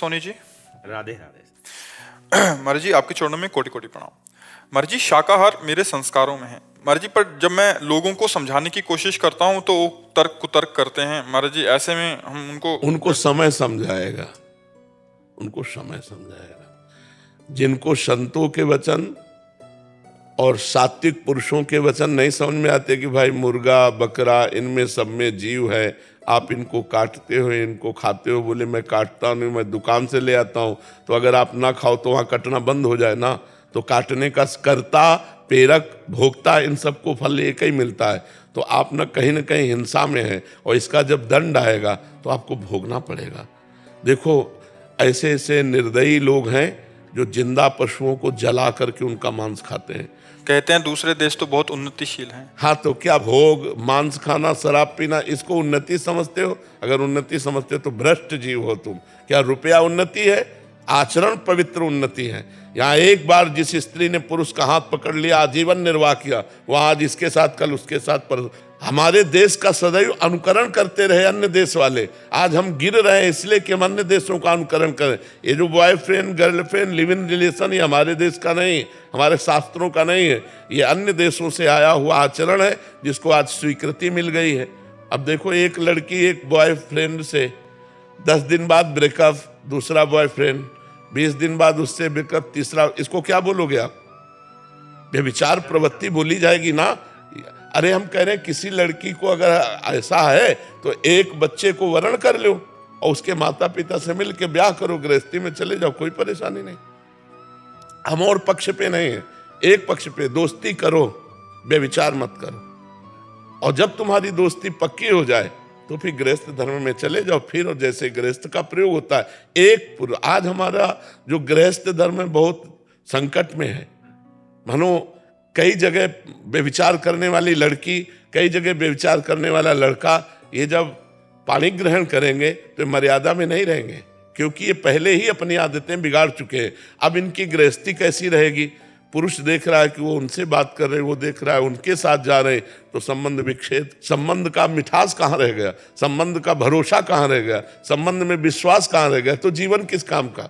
सोनी जी। राधे राधे। महाराज जी, आपके चरणों में कोटि कोटि प्रणाम। महाराज जी, शाकाहार मेरे संस्कारों में है महाराज जी, पर जब मैं लोगों को समझाने की कोशिश करता हूँ तो वो तर्क कुतर्क करते हैं महाराज जी। ऐसे में हम उनको समय समझाएगा, उनको समय समझाएगा। जिनको संतों के वचन और सात्विक पुरुषों के वचन नहीं समझ में आते कि भाई मुर्गा बकरा इनमें सब में जीव है, आप इनको काटते हो, इनको खाते हो। बोले मैं काटता नहीं, मैं दुकान से ले आता हूँ। तो अगर आप ना खाओ तो वहाँ कटना बंद हो जाए ना। तो काटने का कर्ता, प्रेरक, भोक्ता, इन सबको फल एक ही मिलता है। तो आप न कहीं हिंसा में है, और इसका जब दंड आएगा तो आपको भोगना पड़ेगा। देखो, ऐसे ऐसे निर्दयी लोग हैं जो जिंदा पशुओं को जला करके उनका मांस खाते हैं। कहते हैं दूसरे देश तो बहुत उन्नतिशील हैं। हाँ, तो क्या भोग, मांस खाना, शराब पीना, इसको उन्नति समझते हो? अगर उन्नति समझते हो तो भ्रष्ट जीव हो तुम। क्या रुपया उन्नति है? आचरण पवित्र उन्नति है। यहाँ एक बार जिस स्त्री ने पुरुष का हाथ पकड़ लिया, आजीवन निर्वाह किया, वह आज इसके साथ, कल उसके साथ। पर हमारे देश का सदैव अनुकरण करते रहे अन्य देश वाले। आज हम गिर रहे हैं इसलिए कि हम अन्य देशों का अनुकरण करें। ये जो boyfriend girlfriend live in relation, ये हमारे देश का नहीं, हमारे शास्त्रों का नहीं है। ये अन्य देशों से आया हुआ आचरण है जिसको आज स्वीकृति मिल गई है। अब देखो, एक लड़की एक बॉयफ्रेंड से 10 दिन बाद ब्रेकअप, दूसरा बॉयफ्रेंड 20 दिन बाद उससे ब्रेकअप, तीसरा। इसको क्या बोलोगे आप? व्यभिचार प्रवृत्ति बोली जाएगी ना। अरे हम कह रहे हैं किसी लड़की को अगर ऐसा है तो एक बच्चे को वरण कर लो और उसके माता पिता से मिल के ब्याह करो, गृहस्थी में चले जाओ, कोई परेशानी नहीं। हम और पक्ष पे नहीं है, एक पक्ष पे। दोस्ती करो, व्यभिचार मत करो। और जब तुम्हारी दोस्ती पक्की हो जाए तो फिर गृहस्थ धर्म में चले जाओ। फिर और जैसे गृहस्थ का प्रयोग होता है एक। आज हमारा जो गृहस्थ धर्म है बहुत संकट में है। मानो कई जगह व्यभिचार करने वाली लड़की, कई जगह व्यभिचार करने वाला लड़का, ये जब पाणी ग्रहण करेंगे तो मर्यादा में नहीं रहेंगे, क्योंकि ये पहले ही अपनी आदतें बिगाड़ चुके हैं। अब इनकी गृहस्थी कैसी रहेगी? पुरुष देख रहा है कि वो उनसे बात कर रहे हैं, वो देख रहा है उनके साथ जा रहे हैं, तो संबंध विच्छेद। संबंध का मिठास कहाँ रह गया? संबंध का भरोसा कहाँ रह गया? संबंध में विश्वास कहाँ रह गया? तो जीवन किस काम का?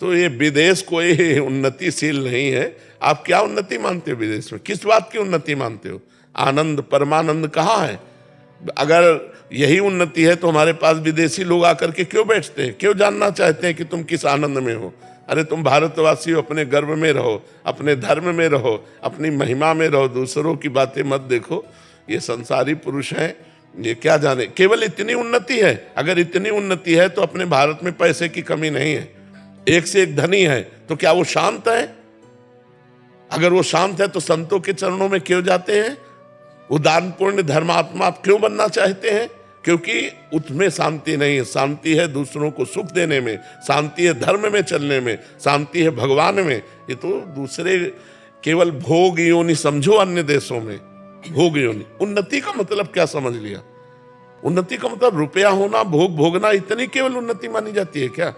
तो ये विदेश कोई उन्नतिशील नहीं है। आप क्या उन्नति मानते हो विदेश में? किस बात की उन्नति मानते हो? आनंद, परमानंद कहाँ है? अगर यही उन्नति है तो हमारे पास विदेशी लोग आकर के क्यों बैठते हैं? क्यों जानना चाहते हैं कि तुम किस आनंद में हो? अरे तुम भारतवासी हो, अपने गर्व में रहो, अपने धर्म में रहो, अपनी महिमा में रहो, दूसरों की बातें मत देखो। ये संसारी पुरुष हैं, ये क्या जाने। केवल इतनी उन्नति है। अगर इतनी उन्नति है तो अपने भारत में पैसे की कमी नहीं है, एक से एक धनी है। तो क्या वो शांत है? अगर वो शांत है तो संतों के चरणों में क्यों जाते हैं? उदार पूर्ण धर्मात्मा आप क्यों बनना चाहते हैं? क्योंकि उसमें शांति नहीं है। शांति है दूसरों को सुख देने में, शांति है धर्म में चलने में, शांति है भगवान में। ये तो दूसरे केवल भोग योनि समझो। अन्य देशों में भोग योनि। उन्नति का मतलब क्या समझ लिया? उन्नति का मतलब रुपया होना, भोग भोगना, इतनी केवल उन्नति मानी जाती है क्या?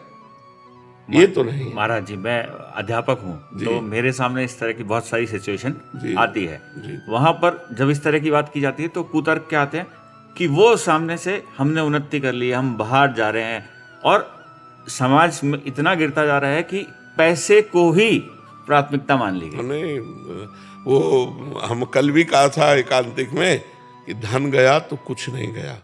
ये तो नहीं। महाराज जी, मैं अध्यापक हूँ, तो मेरे सामने इस तरह की बहुत सारी सिचुएशन आती है। वहां पर जब इस तरह की बात की जाती है तो कुतर्क क्या आते हैं कि वो सामने से हमने उन्नति कर ली, हम बाहर जा रहे हैं, और समाज में इतना गिरता जा रहा है कि पैसे को ही प्राथमिकता मान ली गई। नहीं, वो हम कल भी कहा था एकांतिक में कि धन गया तो कुछ नहीं गया,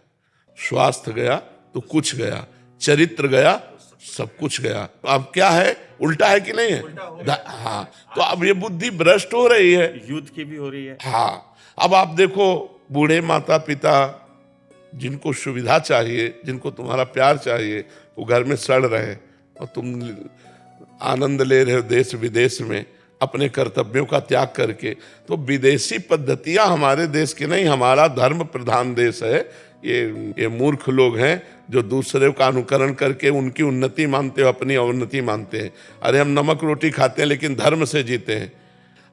स्वास्थ्य गया तो कुछ गया, चरित्र गया सब कुछ गया। अब क्या है? उल्टा है कि नहीं है? हाँ, तो अब ये बुद्धि भ्रष्ट हो रही है, युद्ध की भी हो रही है। हाँ, अब आप देखो, बूढ़े माता पिता जिनको सुविधा चाहिए, जिनको तुम्हारा प्यार चाहिए, वो घर में सड़ रहे हैं और तुम आनंद ले रहे हो देश विदेश में अपने कर्तव्यों का त्याग करके। तो विदेशी पद्धतियां हमारे देश की नहीं, हमारा धर्म प्रधान देश है। ये मूर्ख लोग हैं जो दूसरे का अनुकरण करके उनकी उन्नति मानते हो, अपनी अवनति मानते हैं। अरे हम नमक रोटी खाते हैं लेकिन धर्म से जीते हैं।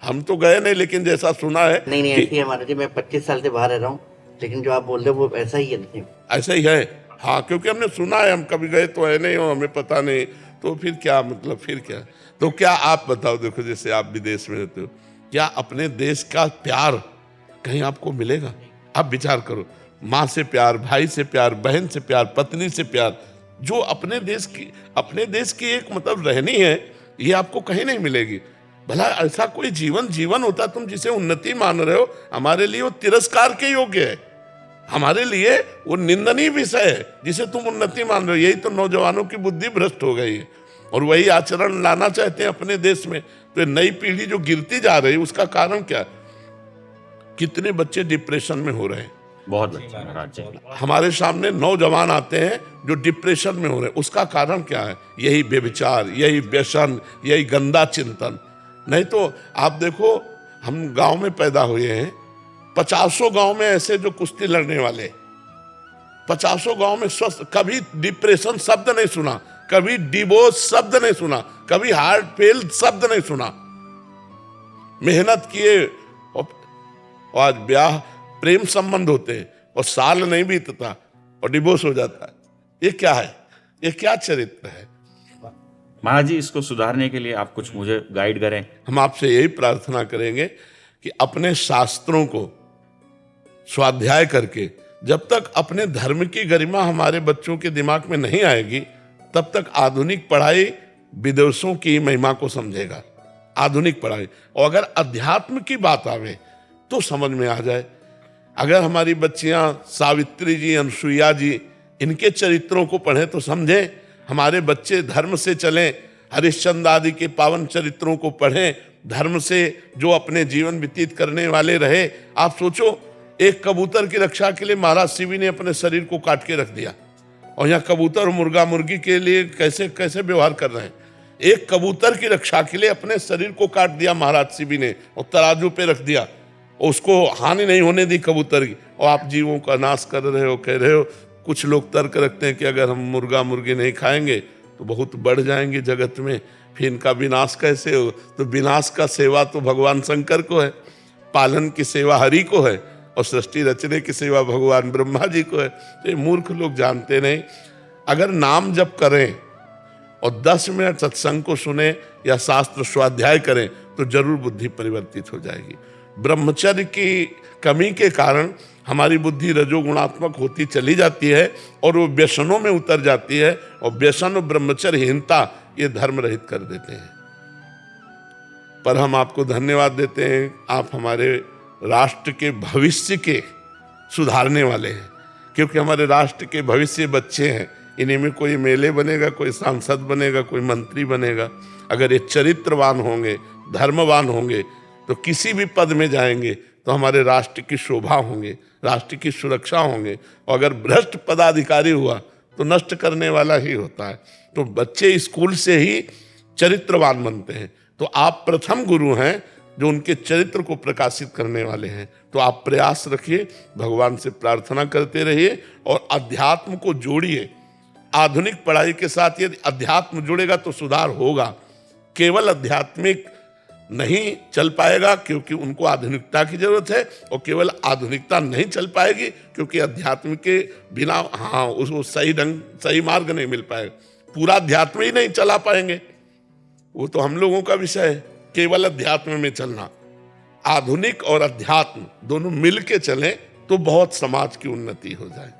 हम तो गए नहीं, लेकिन जैसा सुना है नहीं ऐसी है महाराज जी। मैं 25 साल से बाहर रह रहा हूँ, लेकिन जो आप बोल रहे हो वो ऐसा ही है। ऐसा ही है, हाँ, क्योंकि हमने सुना है। हम कभी गए तो है नहीं, और हमें पता नहीं। तो फिर क्या मतलब? फिर क्या? तो क्या आप बताओ, देखो जैसे आप विदेश में रहते हो, क्या अपने देश का प्यार कहीं आपको मिलेगा? आप विचार करो, माँ से प्यार, भाई से प्यार, बहन से प्यार, पत्नी से प्यार, जो अपने देश की एक मतलब रहनी है, ये आपको कहीं नहीं मिलेगी। भला ऐसा कोई जीवन होता तुम जिसे उन्नति मान रहे हो, हमारे लिए वो तिरस्कार के योग्य है, हमारे लिए वो निंदनीय विषय है जिसे तुम उन्नति मान रहे हो। यही तो नौजवानों की बुद्धि भ्रष्ट हो गई है और वही आचरण लाना चाहते हैं अपने देश में। तो नई पीढ़ी जो गिरती जा रही है उसका कारण क्या? कितने बच्चे डिप्रेशन में हो रहे हैं, बहुत बच्चे महाराज जी। हमारे सामने नौजवान आते हैं जो डिप्रेशन में हो रहे हैं। उसका कारण क्या है? यही व्यभिचार, यही व्यसन, यही गंदा चिंतन। नहीं तो आप देखो, हम गांव में पैदा हुए हैं, 50 गांव में ऐसे जो कुश्ती लड़ने वाले, 50 गांव में स्वस्थ, कभी डिप्रेशन शब्द नहीं सुना, कभी डिवोर्स शब्द नहीं सुना, कभी हार्ट फेल शब्द नहीं सुना। मेहनत किए और आज ब्याह प्रेम संबंध होते हैं और साल नहीं बीतता और डिवोर्स हो जाता है। ये क्या है? ये क्या चरित्र है? महाराज जी, इसको सुधारने के लिए आप कुछ मुझे गाइड करें। हम आपसे यही प्रार्थना करेंगे कि अपने शास्त्रों को स्वाध्याय करके, जब तक अपने धर्म की गरिमा हमारे बच्चों के दिमाग में नहीं आएगी, तब तक आधुनिक पढ़ाई विदेशों की महिमा को समझेगा। आधुनिक पढ़ाई, और अगर अध्यात्म की बात आवे तो समझ में आ जाए। अगर हमारी बच्चियां सावित्री जी, अनसुईया जी, इनके चरित्रों को पढ़ें तो समझें। हमारे बच्चे धर्म से चलें, हरिश्चंद्र आदि के पावन चरित्रों को पढ़ें, धर्म से जो अपने जीवन व्यतीत करने वाले रहे। आप सोचो, एक कबूतर की रक्षा के लिए महाराज शिवी ने अपने शरीर को काट के रख दिया, और यहाँ कबूतर और मुर्गा मुर्गी के लिए कैसे कैसे व्यवहार कर रहे हैं। एक कबूतर की रक्षा के लिए अपने शरीर को काट दिया महाराज शिवी ने और तराजू पे रख दिया, उसको हानि नहीं होने दी कबूतर की, और आप जीवों का नाश कर रहे हो, कह रहे हो। कुछ लोग तर्क रखते हैं कि अगर हम मुर्गा मुर्गी नहीं खाएंगे तो बहुत बढ़ जाएंगे जगत में, फिर इनका विनाश कैसे हो? तो विनाश का सेवा तो भगवान शंकर को है, पालन की सेवा हरि को है, और सृष्टि रचने की सेवा भगवान ब्रह्मा जी को है। तो ये मूर्ख लोग जानते नहीं। अगर नाम जप करें और 10 मिनट सत्संग को सुने या शास्त्र स्वाध्याय करें तो जरूर बुद्धि परिवर्तित हो जाएगी। ब्रह्मचर्य की कमी के कारण हमारी बुद्धि रजोगुणात्मक होती चली जाती है और वो व्यसनों में उतर जाती है, और व्यसन और ब्रह्मचर्यहीनता ये धर्म रहित कर देते हैं। पर हम आपको धन्यवाद देते हैं, आप हमारे राष्ट्र के भविष्य के सुधारने वाले हैं, क्योंकि हमारे राष्ट्र के भविष्य बच्चे हैं। इन्हीं में कोई मेले बनेगा, कोई सांसद बनेगा, कोई मंत्री बनेगा। अगर ये चरित्रवान होंगे, धर्मवान होंगे तो किसी भी पद में जाएंगे तो हमारे राष्ट्र की शोभा होंगे, राष्ट्र की सुरक्षा होंगे। और अगर भ्रष्ट पदाधिकारी हुआ तो नष्ट करने वाला ही होता है। तो बच्चे स्कूल से ही चरित्रवान बनते हैं। तो आप प्रथम गुरु हैं जो उनके चरित्र को प्रकाशित करने वाले हैं। तो आप प्रयास रखिए, भगवान से प्रार्थना करते रहिए और अध्यात्म को जोड़िए। आधुनिक पढ़ाई के साथ यदि अध्यात्म जुड़ेगा तो सुधार होगा। केवल आध्यात्मिक नहीं चल पाएगा क्योंकि उनको आधुनिकता की जरूरत है, और केवल आधुनिकता नहीं चल पाएगी क्योंकि अध्यात्म के बिना उसको सही मार्ग नहीं मिल पाएगा। पूरा अध्यात्म ही नहीं चला पाएंगे, वो तो हम लोगों का विषय है। केवल अध्यात्म में चलना, आधुनिक और अध्यात्म दोनों मिल के चलें तो बहुत समाज की उन्नति हो जाए।